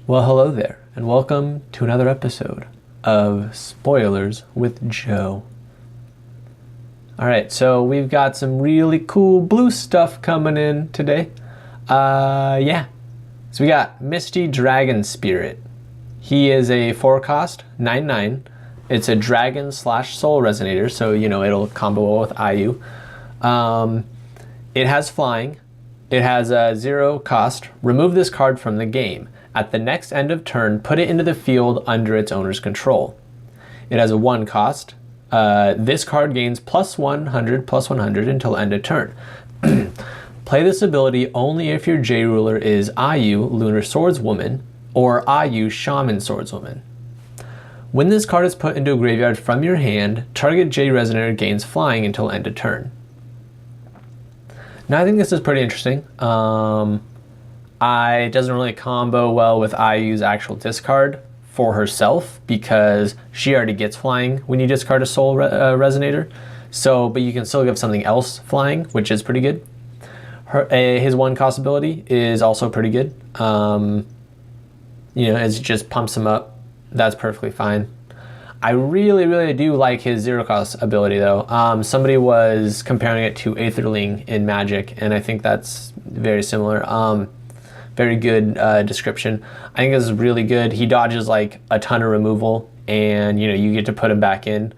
Well, hello there, and welcome to another episode of Spoilers with Joe. Alright, so we've got some really cool blue stuff coming in today. So we got Misty Dragon Spirit. He is a 4-cost, 9/9. It's a dragon / soul resonator, so it'll combo well with IU. It has flying. It has a 0 cost. Remove this card from the game. At the next end of turn, put it into the field under its owner's control. It has a 1 cost. This card gains +100/+100 until end of turn. Play this ability only if your J ruler is IU Lunar Swordswoman or IU Shaman Swordswoman. When this card is put into a graveyard from your hand, target J resonator gains flying until end of turn. Now I think this is pretty interesting. It doesn't really combo well with IU's actual discard for herself because she already gets flying when you discard a soul resonator. But you can still give something else flying, which is pretty good. His 1 cost ability is also pretty good. As it just pumps him up, that's perfectly fine. I really do like his 0 cost ability though. Somebody was comparing it to Aetherling in Magic, and I think that's very similar. Very good description. I think this is really good. He dodges like a ton of removal, and you get to put him back in,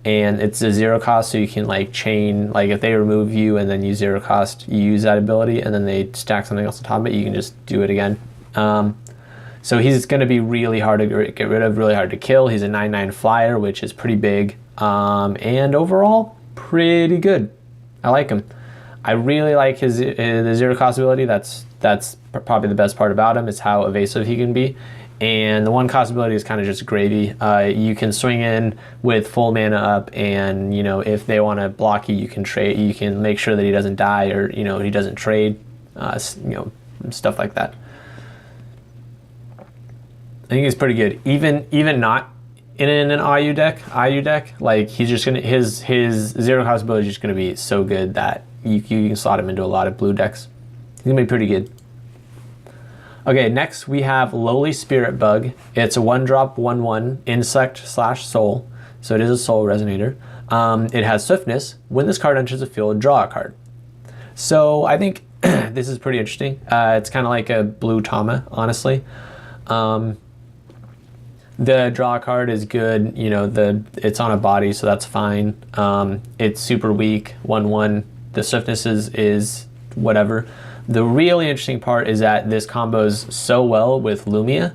and it's a 0 cost, so you can like chain, like if they remove you and then you 0 cost, you use that ability and then they stack something else on top of it, you can just do it again. So he's going to be really hard to get rid of, really hard to kill. He's a 9/9 flyer, which is pretty big, and overall pretty good. I like him. I really like the 0 cost ability. That's probably the best part about him, is how evasive he can be. And the 1 cost ability is kind of just gravy. You can swing in with full mana up, and if they want to block you, you can trade. You can make sure that he doesn't die, or he doesn't trade. Stuff like that. I think he's pretty good. Even not in an IU deck, like he's just gonna his 0 cost ability is just gonna be so good that you can slot him into a lot of blue decks. He's gonna be pretty good. Okay, next we have Lowly Spirit Bug. It's a 1-drop 1/1 insect / soul, so it is a soul resonator. It has swiftness. When this card enters the field, draw a card. So I think this is pretty interesting. It's kind of like a blue Tama, honestly. The draw card is good. It's on a body, so that's fine. It's super weak, 1/1. The swiftness is whatever. The really interesting part is that this combos so well with Lumia,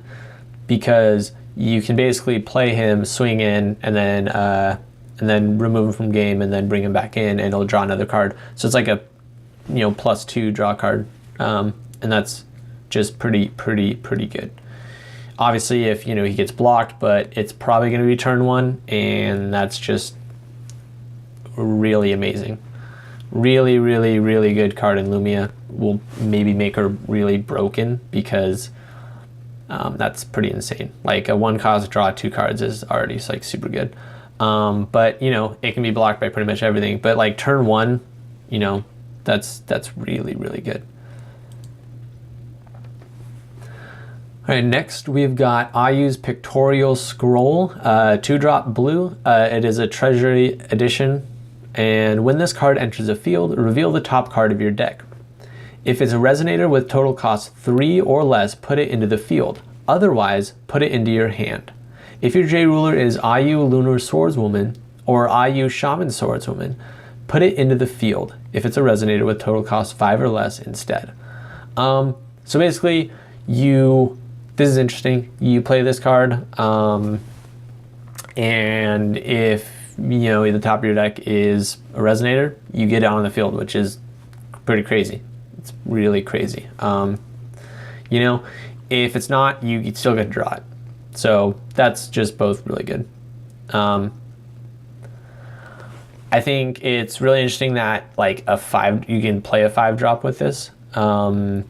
because you can basically play him, swing in, and then remove him from game, and then bring him back in, and he'll draw another card. So it's like a +2 draw card, and that's just pretty good. Obviously, if he gets blocked, but it's probably going to be turn 1, and that's just really amazing. Really good card in Lumia. Will maybe make her really broken, because that's pretty insane. Like a 1 cost draw 2 cards is already like super good. But it can be blocked by pretty much everything. But like turn 1, that's really good. All right, next we've got IU's Pictorial Scroll, 2-drop blue. It is a treasury edition, and when this card enters the field, reveal the top card of your deck. If it's a resonator with total cost 3 or less, put it into the field. Otherwise, put it into your hand. If your J ruler is IU Lunar Swordswoman or IU Shaman Swordswoman, put it into the field. If it's a resonator with total cost 5 or less instead. So basically, this is interesting. You play this card, and if the top of your deck is a resonator, you get it on the field, which is pretty crazy. It's really crazy. If it's not, you still get to draw it. So that's just both really good. I think it's really interesting that like you can play a 5-drop with this. I'm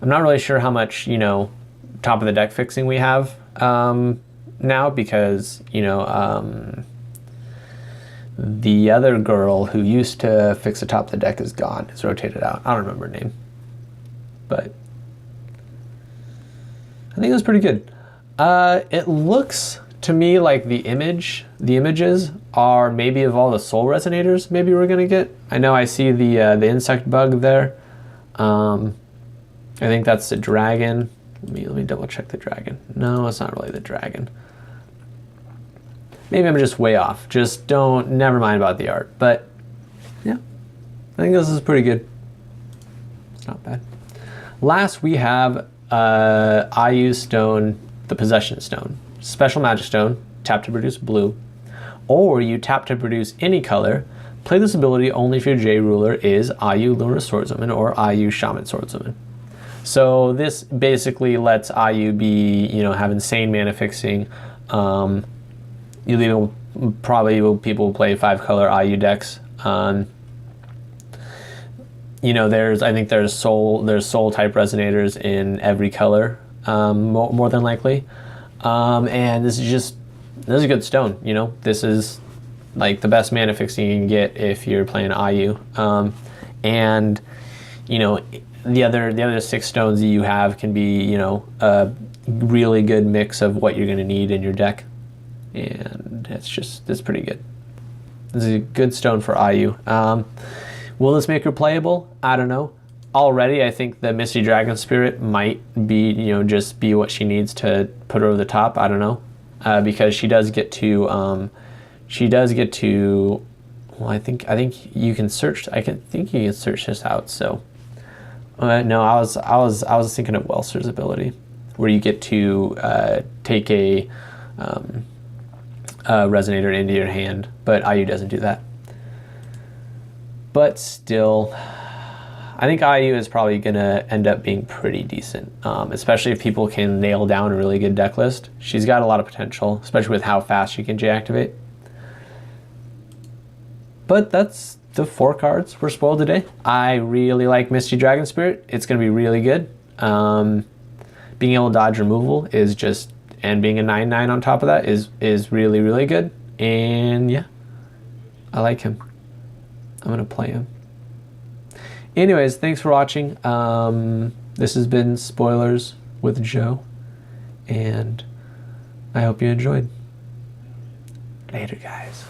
not really sure how much top of the deck fixing we have now, because the other girl who used to fix the top of the deck is gone. It's rotated out. I don't remember her name, but I think that's pretty good. It looks to me like the images are maybe of all the soul resonators maybe we're gonna get. I know I see the insect bug there. I think that's the dragon. Let me double check the dragon. No, it's not really the dragon. Maybe I'm just way off. Just never mind about the art. But yeah, I think this is pretty good. It's not bad. Last we have IU stone, the possession stone. Special magic stone, tap to produce blue. Or you tap to produce any color. Play this ability only if your J ruler is IU Lunar Swordswoman or IU Shaman Swordswoman. So this basically lets IU be, have insane mana fixing. Probably people will play 5-color IU decks. I think there's soul type resonators in every color, more than likely. And this is a good stone. This is like the best mana fixing you can get if you're playing IU. And the other 6 stones that you have can be a really good mix of what you're going to need in your deck, and it's pretty good. This is a good stone for IU. Will this make her playable? I don't know. Already, I think the Misty Dragon Spirit might be, just be what she needs to put her over the top. I don't know, because she does get to, well, I think you can search. I think you can search this out. So, no, I was thinking of Welser's ability, where you get to take a resonator into your hand, but IU doesn't do that. But still, I think IU is probably going to end up being pretty decent, especially if people can nail down a really good deck list. She's got a lot of potential, especially with how fast she can J-activate. But that's the 4 cards we're spoiled today. I really like Misty Dragon Spirit. It's going to be really good. Being able to dodge removal is just, and being a 9/9 on top of that is really, really good. And yeah, I like him. I'm going to play him. Anyways, thanks for watching. This has been Spoilers with Joe, and I hope you enjoyed. Later, guys.